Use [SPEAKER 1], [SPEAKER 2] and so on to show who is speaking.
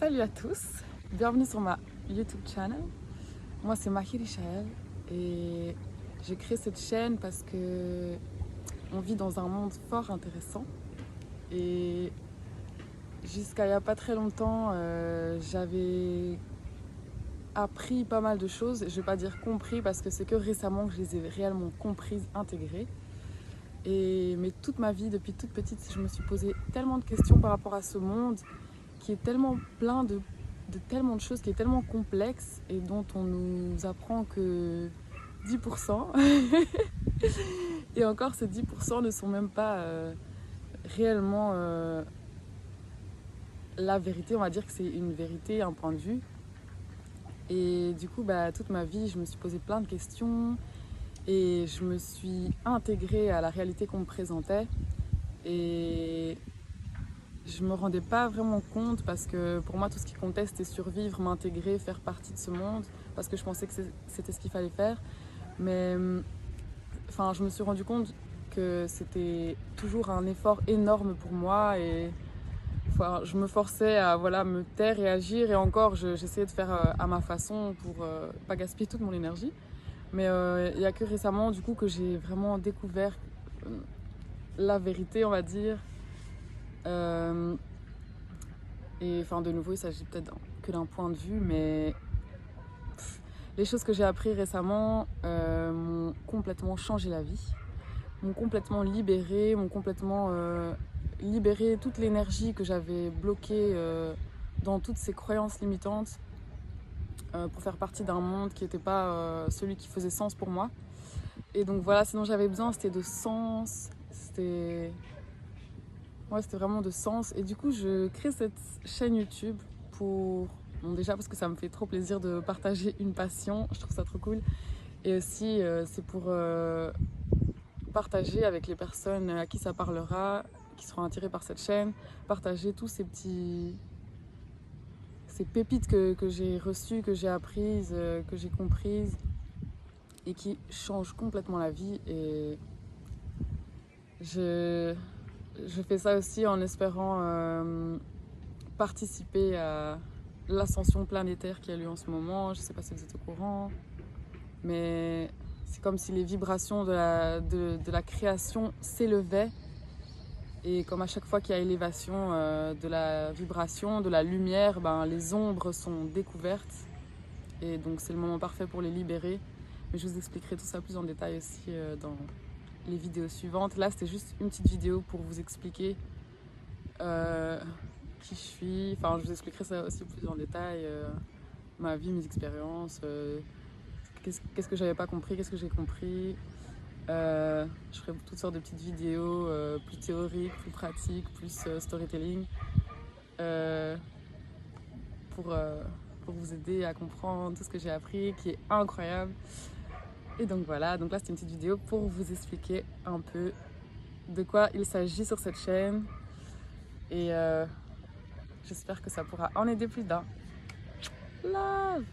[SPEAKER 1] Salut à tous, bienvenue sur ma YouTube channel. Moi c'est Mahi Richel et j'ai créé cette chaîne parce que on vit dans un monde fort intéressant et jusqu'à il n'y a pas très longtemps j'avais appris pas mal de choses. Je vais pas dire compris parce que c'est que récemment que je les ai réellement comprises, intégrées. Mais toute ma vie, depuis toute petite, je me suis posé tellement de questions par rapport à ce monde qui est tellement plein de tellement de choses, qui est tellement complexe et dont on nous apprend que 10%. Et encore, ces 10% ne sont même pas réellement la vérité. On va dire que c'est une vérité, un point de vue. Et du coup, toute ma vie, je me suis posé plein de questions et je me suis intégrée à la réalité qu'on me présentait. Et je me rendais pas vraiment compte parce que pour moi tout ce qui comptait c'était survivre, m'intégrer, faire partie de ce monde parce que je pensais que c'était ce qu'il fallait faire. Mais enfin, je me suis rendu compte que c'était toujours un effort énorme pour moi et enfin, je me forçais à voilà, me taire et agir et encore j'essayais de faire à ma façon pour pas gaspiller toute mon énergie. Mais il n'y a que récemment du coup que j'ai vraiment découvert la vérité, on va dire. Et enfin, de nouveau, il s'agit peut-être que d'un point de vue, mais les choses que j'ai apprises récemment m'ont complètement changé la vie, m'ont complètement libérée, m'ont complètement libéré toute l'énergie que j'avais bloquée dans toutes ces croyances limitantes pour faire partie d'un monde qui n'était pas celui qui faisait sens pour moi. Et donc voilà, ce dont j'avais besoin, c'était de sens, c'était vraiment de sens. Et du coup, je crée cette chaîne YouTube pour... Bon, déjà parce que ça me fait trop plaisir de partager une passion, je trouve ça trop cool. Et aussi, c'est pour partager avec les personnes à qui ça parlera, qui seront attirées par cette chaîne, partager tous ces pépites que j'ai reçues, que j'ai apprises, que j'ai comprises et qui changent complètement la vie. Et je fais ça aussi en espérant participer à l'ascension planétaire qui a lieu en ce moment. Je ne sais pas si vous êtes au courant, mais c'est comme si les vibrations de la création s'élevaient. Et comme à chaque fois qu'il y a élévation de la vibration, de la lumière, les ombres sont découvertes. Et donc c'est le moment parfait pour les libérer. Mais je vous expliquerai tout ça plus en détail aussi dans les vidéos suivantes. Là, c'était juste une petite vidéo pour vous expliquer qui je suis. Enfin, je vous expliquerai ça aussi plus en détail. Ma vie, mes expériences. Qu'est-ce que j'avais pas compris, qu'est-ce que j'ai compris. Je ferai toutes sortes de petites vidéos plus théoriques, plus pratiques, plus storytelling. Pour vous aider à comprendre tout ce que j'ai appris, qui est incroyable. Et donc voilà, donc là c'était une petite vidéo pour vous expliquer un peu de quoi il s'agit sur cette chaîne. Et j'espère que ça pourra en aider plus d'un. Love!